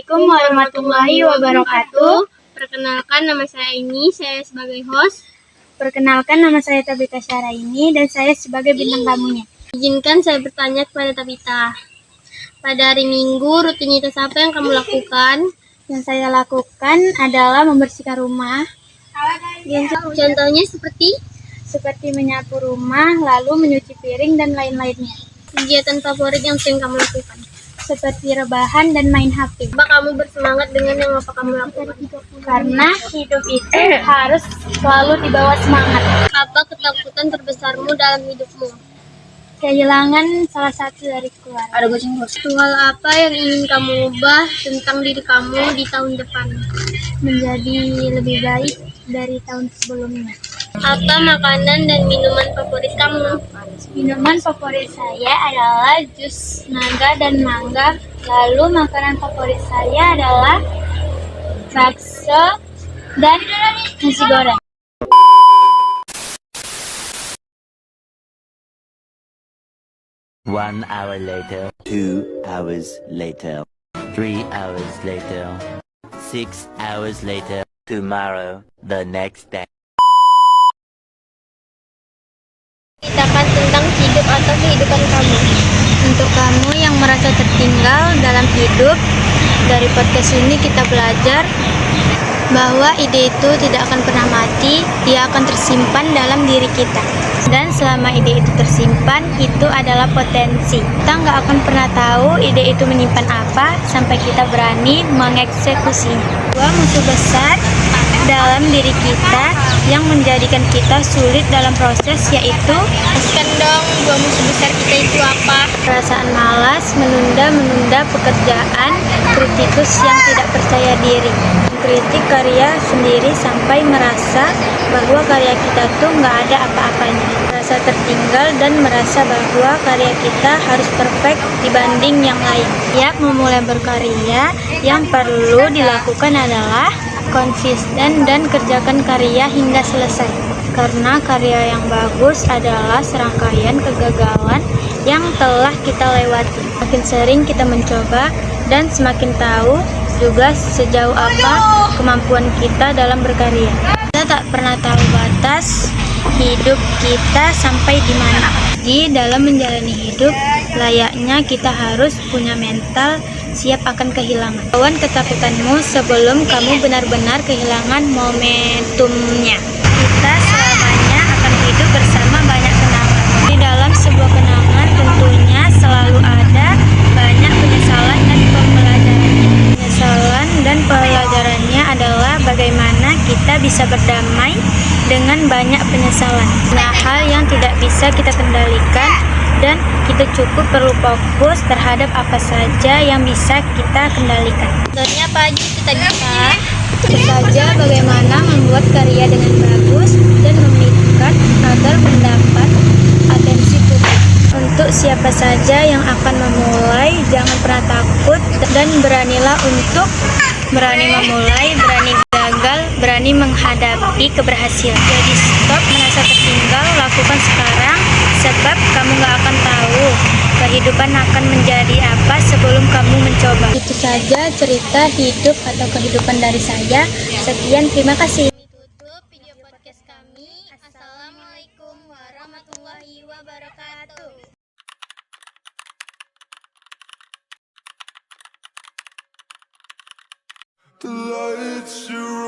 Assalamualaikum warahmatullahi wabarakatuh. Perkenalkan, nama saya saya sebagai host. Perkenalkan, nama saya Tabita Syaraini dan saya sebagai bintang tamunya. Izinkan saya bertanya kepada Tabita. Pada hari Minggu, rutinitas apa yang kamu lakukan? Yang saya lakukan adalah membersihkan rumah. Contohnya seperti menyapu rumah, lalu menyuci piring dan lain-lainnya. Kegiatan favorit yang sering kamu lakukan? Seperti rebahan dan main HP. Apa kamu bersemangat dengan yang apa kamu lakukan? Karena hidup itu harus selalu dibawa semangat. Apa ketakutan terbesarmu dalam hidupmu? Kehilangan salah satu dari keluarga. Hal apa yang ingin kamu ubah tentang diri kamu di tahun depan? Menjadi lebih baik dari tahun sebelumnya. Apa makanan dan minuman favorit kamu? Minuman favorit saya adalah jus naga dan mangga. Lalu makanan favorit saya adalah bakso dan nasi goreng. 1 hour later, 2 hours later, 3 hours later, 6 hours later, tomorrow, the next day. Ceritakan tentang hidup atau kehidupan kamu. Untuk kamu yang merasa tertinggal dalam hidup, dari podcast ini kita belajar bahwa ide itu tidak akan pernah mati, dia akan tersimpan dalam diri kita. Dan selama ide itu tersimpan, itu adalah potensi. Kita nggak akan pernah tahu ide itu menyimpan apa sampai kita berani mengeksekusinya. Dua musuh besar dalam diri kita yang menjadikan kita sulit dalam proses, yaitu Jelaskan dong, dua musuh besar kita itu apa? perasaan malas, menunda pekerjaan, kritikus yang tidak percaya diri, kritik karya sendiri sampai merasa bahwa karya kita tuh nggak ada apa-apanya, merasa tertinggal dan merasa bahwa karya kita harus perfect dibanding yang lain. Tiap memulai berkarya, yang perlu dilakukan adalah konsisten dan kerjakan karya hingga selesai. Karena karya yang bagus adalah serangkaian kegagalan yang telah kita lewati. Makin sering kita mencoba dan semakin tahu juga sejauh apa kemampuan kita dalam berkarya. Kita tak pernah tahu batas hidup kita sampai di mana. Di dalam menjalani hidup, layaknya kita harus punya mental siap akan kehilangan. Lawan ketakutanmu sebelum kamu benar-benar kehilangan momentumnya. Kita selamanya akan hidup bersama banyak kenangan. Di dalam sebuah kenangan tentunya selalu ada banyak penyesalan dan pembelajarannya. Penyesalan dan pelajarannya adalah bagaimana kita bisa berdamai dengan banyak penyesalan. Nah, hal yang tidak bisa kita kendalikan dan kita cukup perlu fokus terhadap apa saja yang bisa kita kendalikan. Contohnya apa aja itu tadi? Tentu saja bagaimana membuat karya dengan bagus dan memikat agar mendapat atensi publik. Untuk siapa saja yang akan memulai, jangan pernah takut dan beranilah untuk berani memulai, berani gagal, berani menghadapi keberhasilan. Jadi stop merasa tertinggal, lakukan sekarang sebab kamu gak akan tahu kehidupan akan menjadi apa sebelum kamu mencoba. Itu saja cerita hidup atau kehidupan dari saya. Sekian, terima kasih. Tutup video podcast kami. Assalamualaikum warahmatullahi wabarakatuh. The lights you